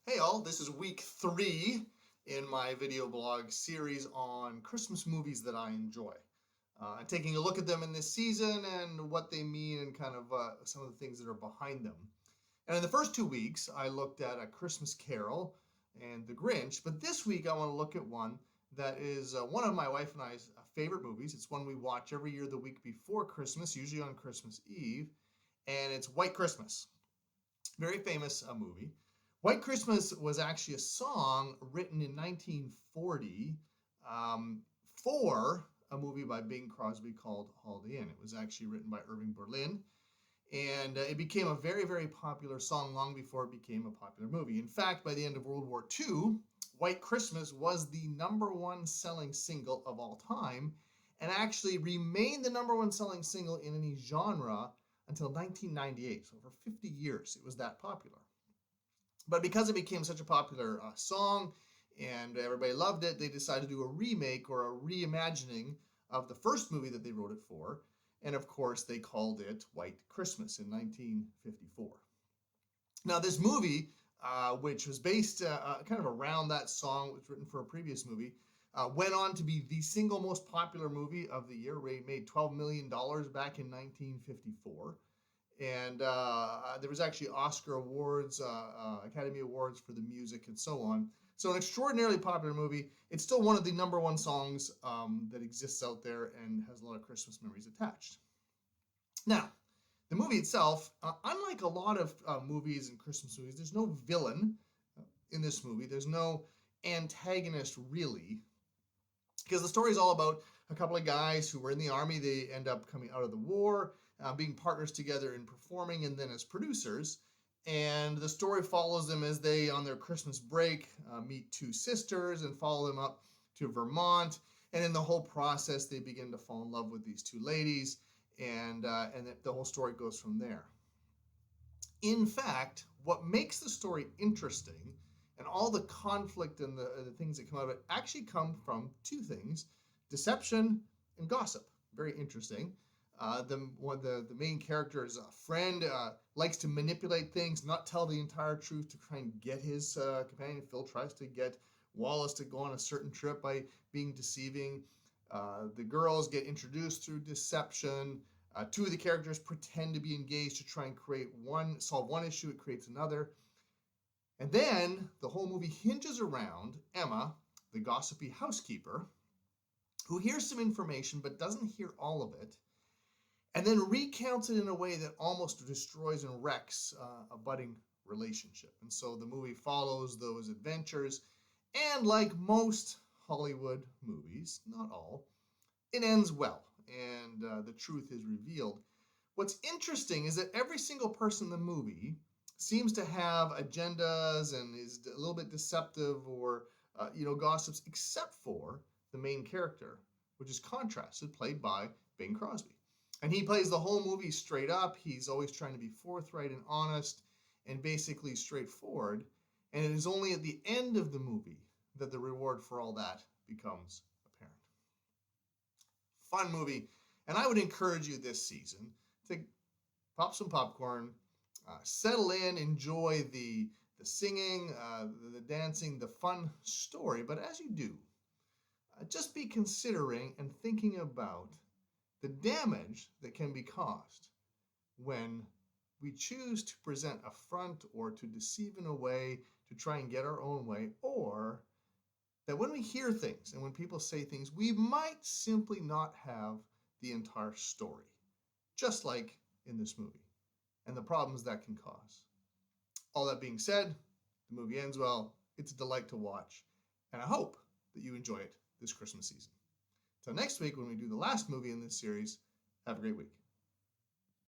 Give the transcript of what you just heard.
Hey all, this is week 3 in my video blog series on Christmas movies that I enjoy. Taking a look at them in this season and what they mean and kind of some of the things that are behind them. And in the first 2 weeks, I looked at A Christmas Carol and The Grinch, but this week I want to look at one that is one of my wife and I's favorite movies. It's one we watch every year the week before Christmas, usually on Christmas Eve, and it's White Christmas. Very famous movie. White Christmas was actually a song written in 1940 for a movie by Bing Crosby called Holiday Inn. It was actually written by Irving Berlin, and it became a very, very popular song long before it became a popular movie. In fact, by the end of World War II, White Christmas was the #1 selling single of all time and actually remained the #1 selling single in any genre until 1998. So for 50 years, it was that popular. But because it became such a popular song and everybody loved it, they decided to do a remake or a reimagining of the first movie that they wrote it for. And of course, they called it White Christmas in 1954. Now, this movie, which was based kind of around that song, was written for a previous movie, went on to be the single most popular movie of the year. It made $12 million back in 1954. And there was actually Oscar awards, Academy Awards for the music, and so on. So an extraordinarily popular movie. It's still one of the #1 songs that exists out there and has a lot of Christmas memories attached. Now, the movie itself, unlike a lot of movies and Christmas movies, there's no villain in this movie. There's no antagonist, really, because the story is all about a couple of guys who were in the army. They end up coming out of the war, being partners together in performing and then as producers. And the story follows them as they, on their Christmas break, meet two sisters and follow them up to Vermont. And in the whole process, they begin to fall in love with these two ladies, and the whole story goes from there. In fact, what makes the story interesting and all the conflict and the things that come out of it actually come from two things: deception and gossip. Very interesting. The main character is a friend, likes to manipulate things, not tell the entire truth to try and get his companion. Phil tries to get Wallace to go on a certain trip by being deceiving. The girls get introduced through deception. Two of the characters pretend to be engaged to try and solve one issue. It creates another. And then the whole movie hinges around Emma, the gossipy housekeeper, who hears some information but doesn't hear all of it, and then recounts it in a way that almost destroys and wrecks a budding relationship. And so the movie follows those adventures, and like most Hollywood movies, not all, it ends well, and the truth is revealed. What's interesting is that every single person in the movie seems to have agendas and is a little bit deceptive or gossips, except for the main character, which is contrasted, played by Bing Crosby. And he plays the whole movie straight up. He's always trying to be forthright and honest and basically straightforward. And it is only at the end of the movie that the reward for all that becomes apparent. Fun movie. And I would encourage you this season to pop some popcorn, settle in, enjoy the singing, the dancing, the fun story. But as you do, just be considering and thinking about the damage that can be caused when we choose to present a front or to deceive in a way to try and get our own way, or that when we hear things and when people say things, we might simply not have the entire story, just like in this movie, and the problems that can cause. All that being said, the movie ends well. It's a delight to watch, and I hope that you enjoy it this Christmas season. Till next week, when we do the last movie in this series, have a great week.